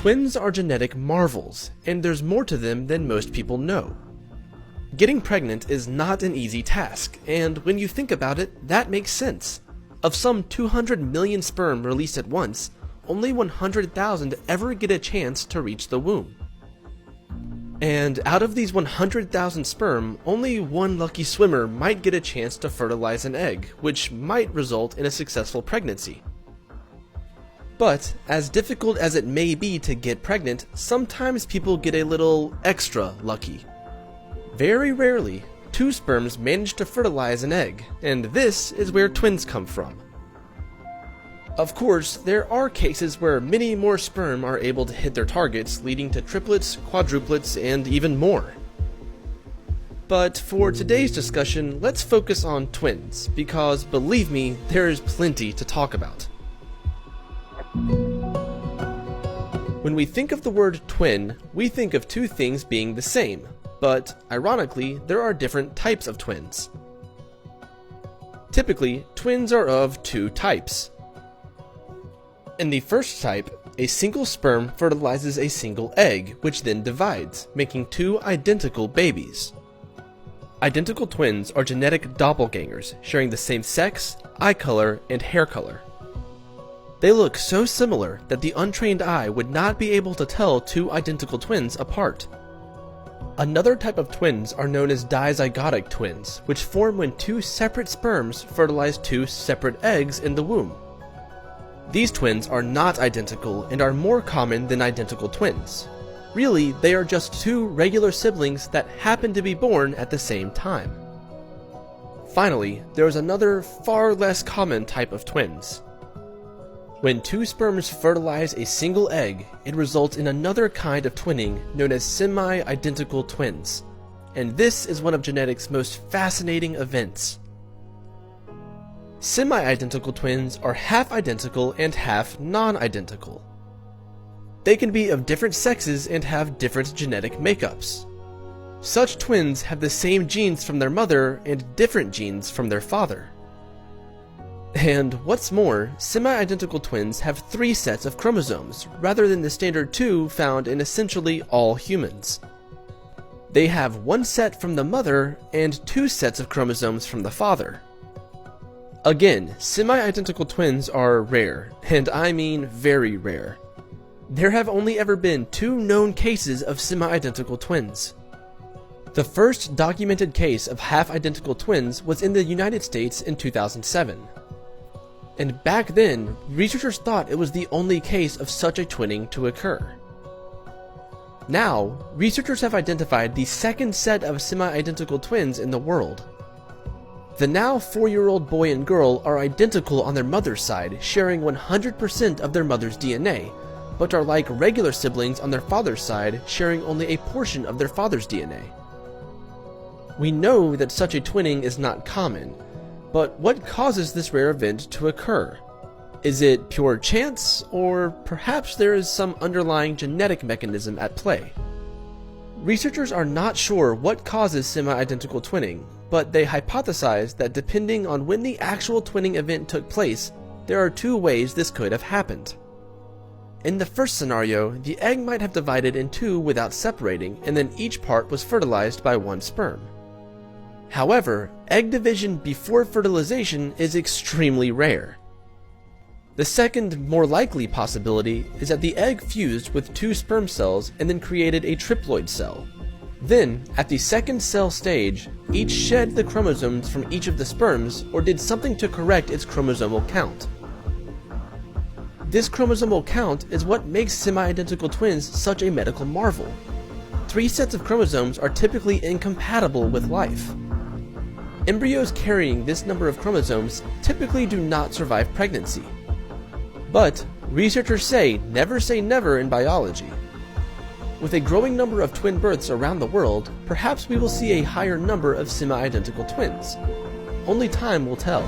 Twins are genetic marvels, and there's more to them than most people know. Getting pregnant is not an easy task, and when you think about it, that makes sense. Of some 200 million sperm released at once, only 100,000 ever get a chance to reach the womb. And out of these 100,000 sperm, only one lucky swimmer might get a chance to fertilize an egg, which might result in a successful pregnancy. But, as difficult as it may be to get pregnant, sometimes people get a little extra lucky. Very rarely, two sperms manage to fertilize an egg, and this is where twins come from. Of course, there are cases where many more sperm are able to hit their targets, leading to triplets, quadruplets, and even more. But for today's discussion, let's focus on twins, because believe me, there is plenty to talk about. When we think of the word twin, we think of two things being the same, but ironically, there are different types of twins. Typically, twins are of two types. In the first type, a single sperm fertilizes a single egg, which then divides, making two identical babies. Identical twins are genetic doppelgangers, sharing the same sex, eye color, and hair color. They look so similar that the untrained eye would not be able to tell two identical twins apart. Another type of twins are known as dizygotic twins, which form when two separate sperms fertilize two separate eggs in the womb. These twins are not identical and are more common than identical twins. Really, they are just two regular siblings that happen to be born at the same time. Finally, there is another far less common type of twins. When two sperms fertilize a single egg, it results in another kind of twinning known as semi-identical twins, and this is one of genetics' most fascinating events. Semi-identical twins are half identical and half non-identical. They can be of different sexes and have different genetic makeups. Such twins have the same genes from their mother and different genes from their father. And what's more, semi-identical twins have 3 sets of chromosomes, rather than the standard 2 found in essentially all humans. They have 1 set from the mother and 2 sets of chromosomes from the father. Again, semi-identical twins are rare, and I mean very rare. There have only ever been 2 known cases of semi-identical twins. The first documented case of half-identical twins was in the United States in 2007. And back then, researchers thought it was the only case of such a twinning to occur. Now, researchers have identified the second set of semi-identical twins in the world. The now 4-year-old boy and girl are identical on their mother's side, sharing 100% of their mother's DNA, but are like regular siblings on their father's side, sharing only a portion of their father's DNA. We know that such a twinning is not common, but what causes this rare event to occur? Is it pure chance, or perhaps there is some underlying genetic mechanism at play? Researchers are not sure what causes semi-identical twinning, but they hypothesize that depending on when the actual twinning event took place, there are 2 ways this could have happened. In the first scenario, the egg might have divided in 2 without separating, and then each part was fertilized by 1 sperm. However, egg division before fertilization is extremely rare. The second, more likely possibility is that the egg fused with 2 sperm cells and then created a triploid cell. Then, at the second cell stage, each shed the chromosomes from each of the sperms or did something to correct its chromosomal count. This chromosomal count is what makes semi-identical twins such a medical marvel. 3 sets of chromosomes are typically incompatible with life. Embryos carrying this number of chromosomes typically do not survive pregnancy. But researchers say never in biology. With a growing number of twin births around the world, perhaps we will see a higher number of semi-identical twins. Only time will tell.